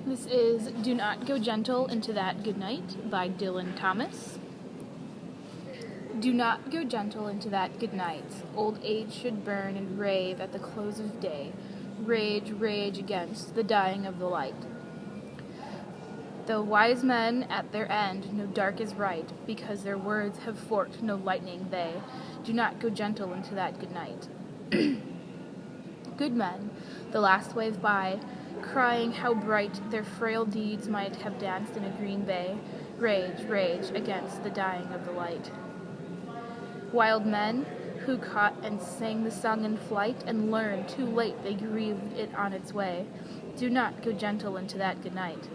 This is Do Not Go Gentle Into That Good Night by Dylan Thomas. Do not go gentle into that good night. Old age should burn and rave at the close of day. Rage, rage against the dying of the light. Though wise men at their end know dark is right, because their words have forked no lightning they. Do not go gentle into that good night. Good men, the last wave by, crying how bright their frail deeds might have danced in a green bay. Rage, rage against the dying of the light. Wild men, who caught and sang the song in flight, and learned too late they grieved it on its way. Do not go gentle into that good night.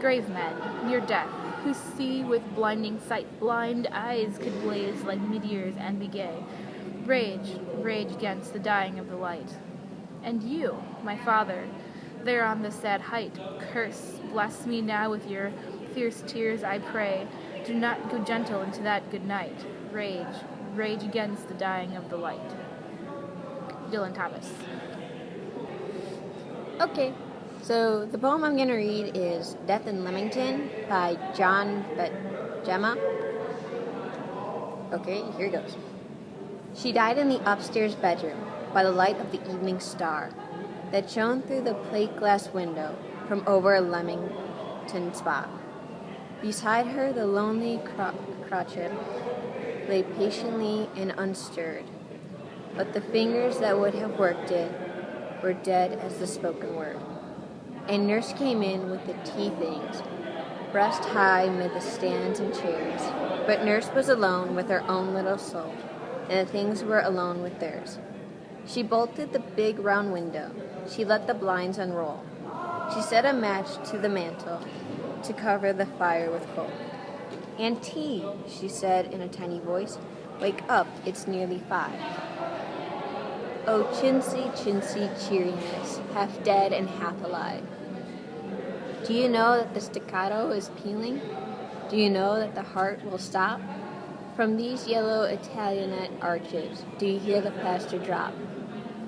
Grave men, near death, who see with blinding sight, blind eyes could blaze like meteors and be gay. Rage, rage against the dying of the light. And you, my father, there on the sad height, curse, bless me now with your fierce tears, I pray. Do not go gentle into that good night. Rage, rage against the dying of the light. Dylan Thomas. Okay, so the poem I'm going to read is Death in Leamington by John Gemma. Okay, here it goes. She died in the upstairs bedroom by the light of the evening star that shone through the plate glass window from over a Leamington spot. Beside her, the lonely crotchet lay patiently and unstirred, but the fingers that would have worked it were dead as the spoken word. A nurse came in with the tea things, breast high mid the stands and chairs, but nurse was alone with her own little soul, and the things were alone with theirs. She bolted the big round window. She let the blinds unroll. She set a match to the mantel to cover the fire with coal. "Auntie," she said in a tiny voice, "wake up, it's nearly 5. Oh, chintzy, chintzy cheeriness, half dead and half alive. Do you know that the staccato is pealing? Do you know that the heart will stop? From these yellow Italianate arches, do you hear the plaster drop?"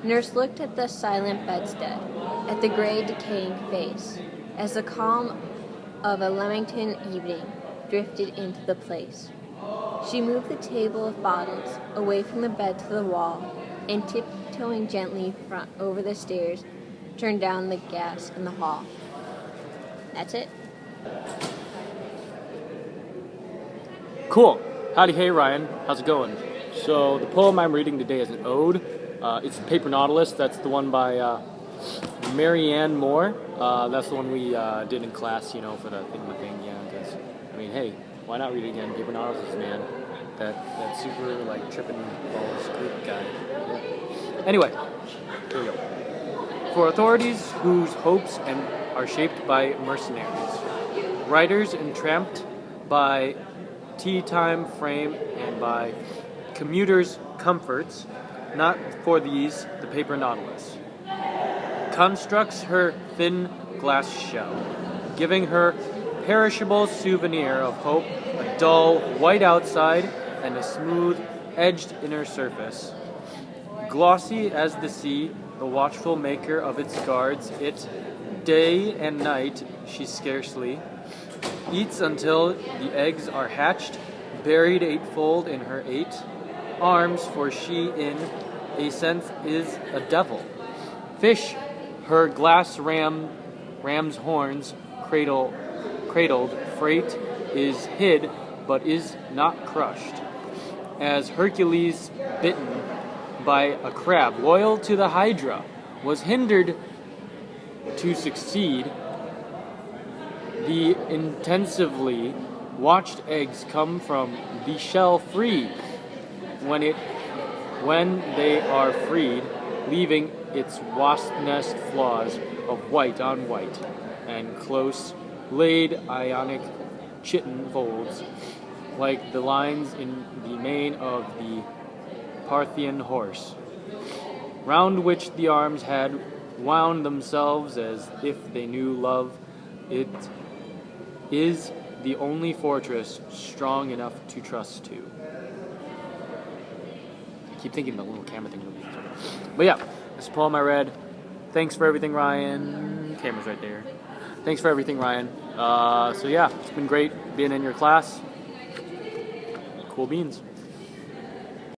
Nurse looked at the silent bedstead, at the gray decaying face, as the calm of a Leamington evening drifted into the place. She moved the table of bottles away from the bed to the wall, and tiptoeing gently over the stairs, turned down the gas in the hall. That's it. Cool. Howdy, hey, Ryan. How's it going? So the poem I'm reading today is an ode. It's Paper Nautilus. That's the one by Marianne Moore. That's the one we did in class, for the thing, yeah. Because, hey, why not read it again? Paper Nautilus, man. That super, tripping balls Greek guy. Yeah. Anyway, here we go. For authorities whose hopes are shaped by mercenaries, writers entramped by tea time frame and by commuters' comforts, not for these the paper nautilus constructs her thin glass shell, giving her perishable souvenir of hope a dull white outside and a smooth-edged inner surface. Glossy as the sea, the watchful maker of its guards, it, day and night, she scarcely eats until the eggs are hatched, buried eightfold in her 8 arms, for she in a sense is a devil. Fish, her glass ram's horns cradled, freight is hid but is not crushed. As Hercules bitten by a crab, loyal to the Hydra, was hindered to succeed, the intensively watched eggs come from the shell free when they are freed, leaving its wasp nest flaws of white on white and close laid ionic chitin folds, like the lines in the mane of the Parthian horse, round which the arms had wound themselves as if they knew love. It is the only fortress strong enough to trust to. I keep thinking the little camera thing. But yeah, this poem I read. Thanks for everything, Ryan. Camera's right there. Thanks for everything, Ryan. So yeah, it's been great being in your class. Cool beans.